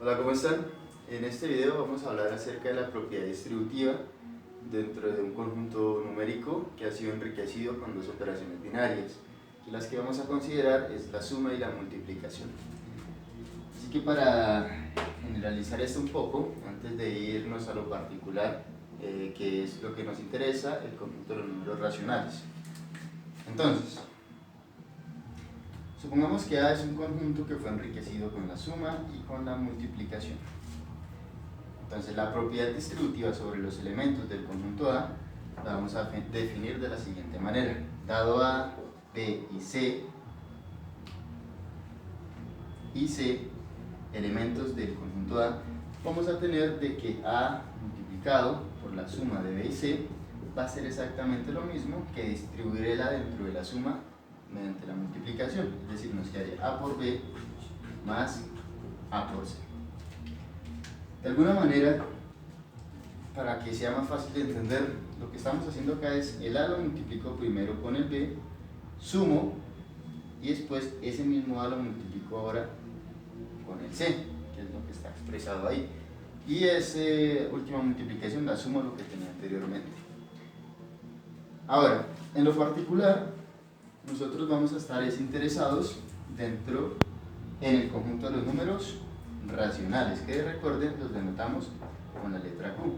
Hola, ¿cómo están? En este video vamos a hablar acerca de la propiedad distributiva dentro de un conjunto numérico que ha sido enriquecido con dos operaciones binarias. Y las que vamos a considerar es la suma y la multiplicación. Así que para generalizar esto un poco, antes de irnos a lo particular, que es lo que nos interesa, el conjunto de los números racionales. Entonces, supongamos que A es un conjunto que fue enriquecido con la suma y con la multiplicación. Entonces la propiedad distributiva sobre los elementos del conjunto A la vamos a definir de la siguiente manera. Dado A, B y C, elementos del conjunto A, vamos a tener de que A multiplicado por la suma de B y C va a ser exactamente lo mismo que distribuir el A dentro de la suma mediante la multiplicación, es decir, nos quedaría A por B más A por C. De alguna manera, para que sea más fácil de entender, lo que estamos haciendo acá es el A lo multiplico primero con el B, sumo, y después ese mismo A lo multiplico ahora con el C, que es lo que está expresado ahí. Y esa última multiplicación la sumo a lo que tenía anteriormente. Ahora, en lo particular, nosotros vamos a estar interesados en el conjunto de los números racionales, que recuerden los denotamos con la letra Q.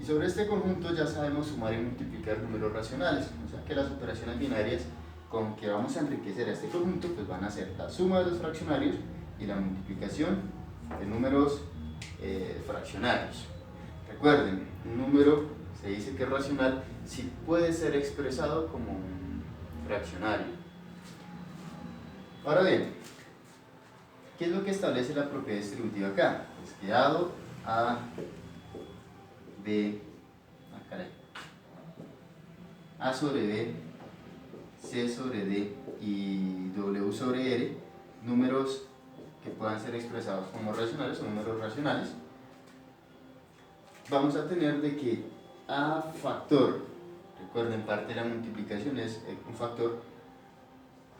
Y sobre este conjunto ya sabemos sumar y multiplicar números racionales, o sea que las operaciones binarias con que vamos a enriquecer a este conjunto pues van a ser la suma de los fraccionarios y la multiplicación de números fraccionarios. Recuerden, un número se dice que es racional si puede ser expresado como un fraccionario. Ahora bien, ¿qué es lo que establece la propiedad distributiva acá? Pues que dado A, B, A sobre B, C sobre D y W sobre R, números que puedan ser expresados como racionales o números racionales, vamos a tener de que A factor, recuerden, parte de la multiplicación es un factor,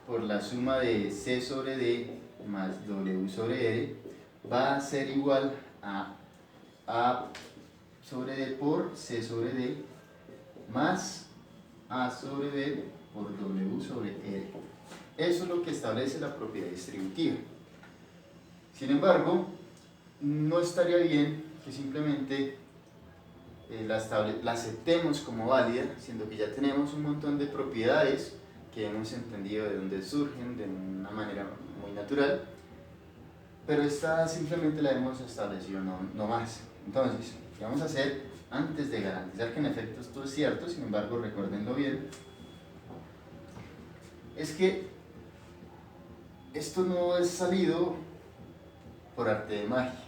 por la suma de C sobre D más W sobre R va a ser igual a A sobre D por C sobre D más A sobre B por W sobre R. Eso es lo que establece la propiedad distributiva. Sin embargo, no estaría bien que simplemente la aceptemos como válida, siendo que ya tenemos un montón de propiedades que hemos entendido de dónde surgen de una manera muy natural, pero esta simplemente la hemos establecido, no más. Entonces, ¿qué vamos a hacer antes de garantizar que en efecto esto es cierto? Sin embargo, recuérdenlo bien, es que esto no es salido por arte de magia,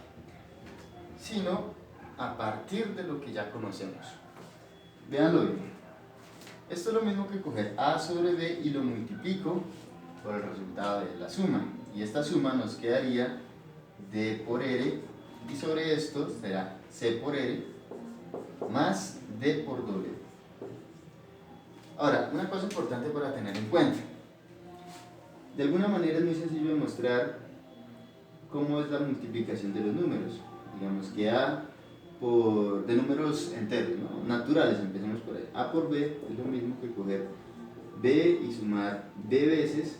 sino a partir de lo que ya conocemos. Véanlo bien. Esto es lo mismo que coger A sobre B y lo multiplico por el resultado de la suma. Y esta suma nos quedaría D por R, y sobre esto será C por R más D por W. Ahora, una cosa importante para tener en cuenta. De alguna manera es muy sencillo demostrar cómo es la multiplicación de los números. Digamos que A de números enteros, ¿no? Naturales, empecemos por ahí. A por B es lo mismo que coger B y sumar B veces,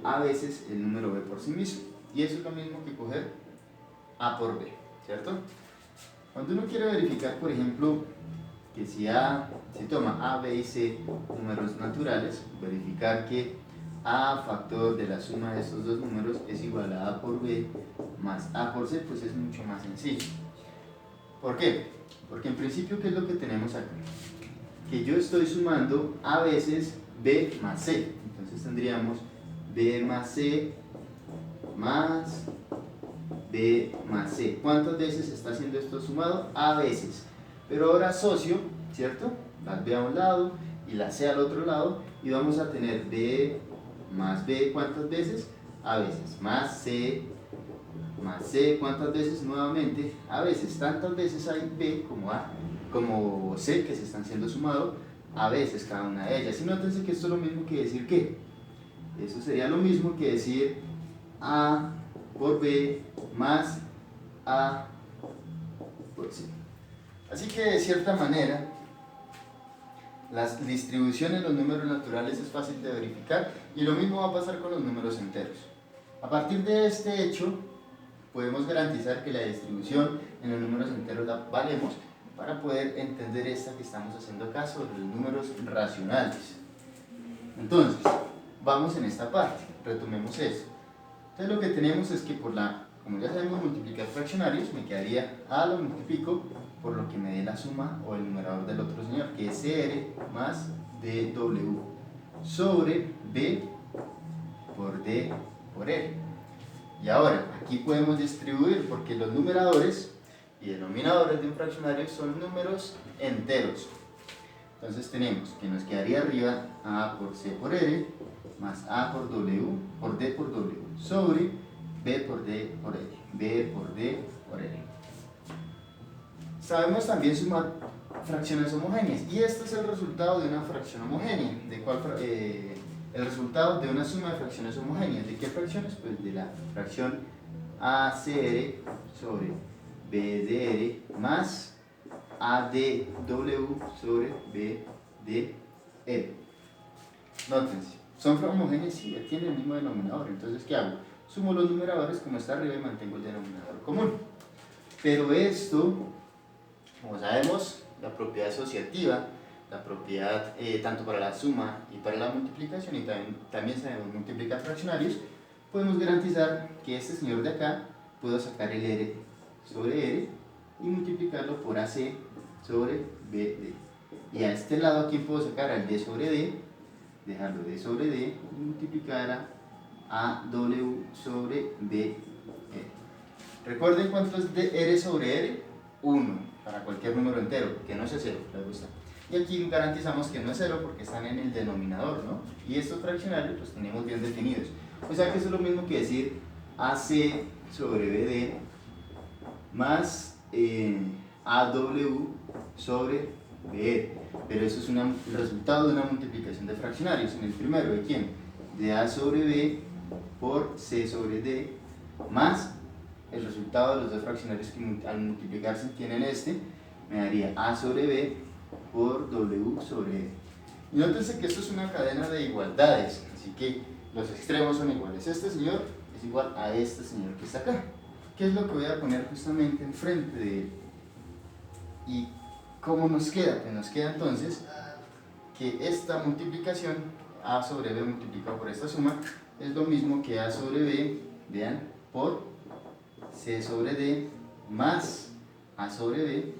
A veces el número B por sí mismo. Y eso es lo mismo que coger A por B, ¿cierto? Cuando uno quiere verificar, por ejemplo, que si toma A, B y C números naturales, verificar que A factor de la suma de estos dos números es igual a A por B más A por C, pues es mucho más sencillo. ¿Por qué? Porque en principio, ¿qué es lo que tenemos acá? Que yo estoy sumando A veces B más C. Entonces tendríamos B más C más B más C. ¿Cuántas veces está haciendo esto sumado? A veces. Pero ahora asocio, ¿cierto? Las B a un lado y la C al otro lado, y vamos a tener B más B, ¿cuántas veces? A veces, más C, ¿cuántas veces? Nuevamente, a veces. Tantas veces hay B como C que se están siendo sumados, a veces cada una de ellas. Y nótense que esto es lo mismo que decir que, eso sería lo mismo que decir A por por b más a por c. Así que de cierta manera, la distribución en los números naturales es fácil de verificar y lo mismo va a pasar con los números enteros. A partir de este hecho, podemos garantizar que la distribución en los números enteros la valemos para poder entender esta que estamos haciendo acá sobre los números racionales. Entonces, vamos en esta parte, retomemos eso. Entonces lo que tenemos es que como ya sabemos multiplicar fraccionarios, me quedaría A lo multiplico por lo que me dé la suma o el numerador del otro señor, que es CR más DW sobre B por D por R. Y ahora, aquí podemos distribuir porque los numeradores y denominadores de un fraccionario son números enteros. Entonces tenemos que nos quedaría arriba A por C por R más A por W por D por W sobre B por D por R, B por D por R. Sabemos también sumar fracciones homogéneas y este es el resultado de una fracción homogénea. El resultado de una suma de fracciones homogéneas. ¿De qué fracciones? Pues de la fracción ACR sobre BDR más ADW sobre BDR. Nótense, son homogéneas y ya tienen el mismo denominador. Entonces, ¿qué hago? Sumo los numeradores como está arriba y mantengo el denominador común. Pero esto, como sabemos, la propiedad asociativa, la propiedad tanto para la suma y para la multiplicación, y también sabemos multiplicar fraccionarios, podemos garantizar que este señor de acá puedo sacar el R sobre R y multiplicarlo por AC sobre BD. Y a este lado aquí puedo sacar al D sobre D, dejarlo D sobre D y multiplicar a W sobre BR. Recuerden cuánto es de R sobre R, 1 para cualquier número entero, que no sea 0, les gusta. Y aquí garantizamos que no es 0 porque están en el denominador, ¿no? Y estos fraccionarios los tenemos bien definidos. O sea que eso es lo mismo que decir AC sobre BD más AW sobre BR. Pero eso es el resultado de una multiplicación de fraccionarios. En el primero, ¿de quién? De A sobre B por C sobre D más el resultado de los dos fraccionarios que al multiplicarse tienen me daría A sobre B por W sobre R. Y nótense que esto es una cadena de igualdades, así que los extremos son iguales. Este señor es igual a este señor que está acá. ¿Qué es lo que voy a poner justamente enfrente de él? ¿Y cómo nos queda? Pues nos queda entonces que esta multiplicación, A sobre B multiplicado por esta suma, es lo mismo que A sobre B, vean, por C sobre D más A sobre B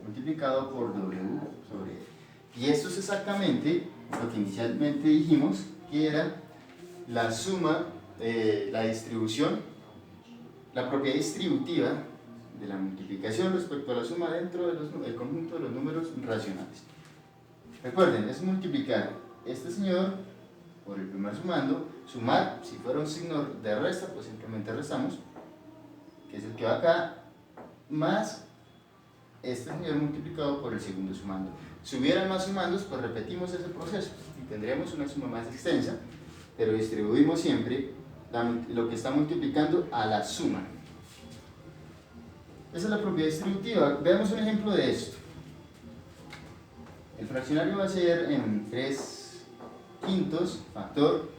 multiplicado por W sobre R. Y esto es exactamente lo que inicialmente dijimos, que era la suma, la distribución, la propiedad distributiva de la multiplicación respecto a la suma dentro del conjunto de los números racionales. Recuerden, es multiplicar este señor por el primer sumando, sumar, si fuera un signo de resta, pues simplemente restamos, que es el que va acá, más este señor multiplicado por el segundo sumando. Si hubieran más sumandos, pues repetimos ese proceso y tendríamos una suma más extensa, pero distribuimos siempre lo que está multiplicando a la suma. Esa es la propiedad distributiva. Veamos un ejemplo de esto. El fraccionario va a ser en 3/5 factor,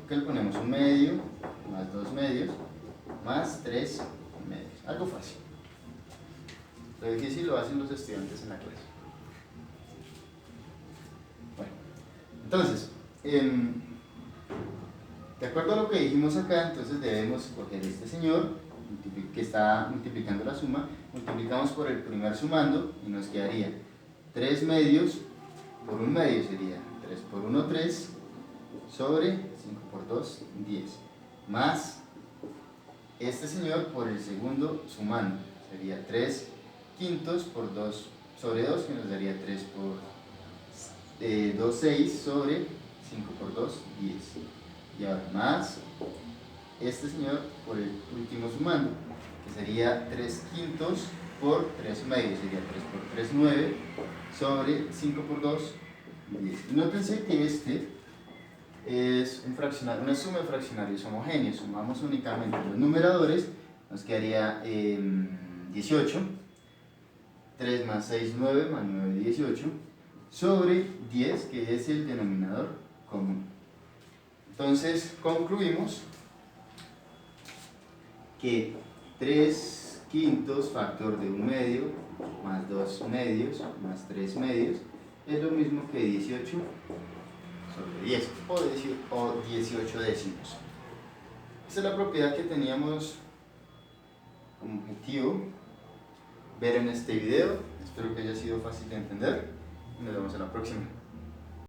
¿qué le ponemos? 1 medio más 2 medios más 3 medios. Algo fácil. Lo difícil lo hacen los estudiantes en la clase. Bueno, entonces, de acuerdo a lo que dijimos acá, entonces debemos coger este señor que está multiplicando la suma, multiplicamos por el primer sumando y nos quedaría 3 medios por 1 medio, sería 3 por 1, 3 sobre 5 por 2, 10, más este señor por el segundo sumando, sería 3/5 por 2 sobre 2, que nos daría 3 por 2, 6 sobre 5 por 2, 10. Y ahora más este señor por el último sumando, que sería 3/5 por 3 medios, sería 3 por 3, 9 sobre 5 por 2, 10. Y nótense que es una suma de fraccionarios homogéneos. Sumamos únicamente los numeradores, nos quedaría 18, 3 más 6, 9, más 9, 18, sobre 10, que es el denominador común. Entonces concluimos que 3 quintos factor de 1 medio más 2 medios más 3 medios es lo mismo que 18 sobre 10 o 18 décimos. Esta es la propiedad que teníamos como objetivo ver en este video. Espero que haya sido fácil de entender y nos vemos en la próxima.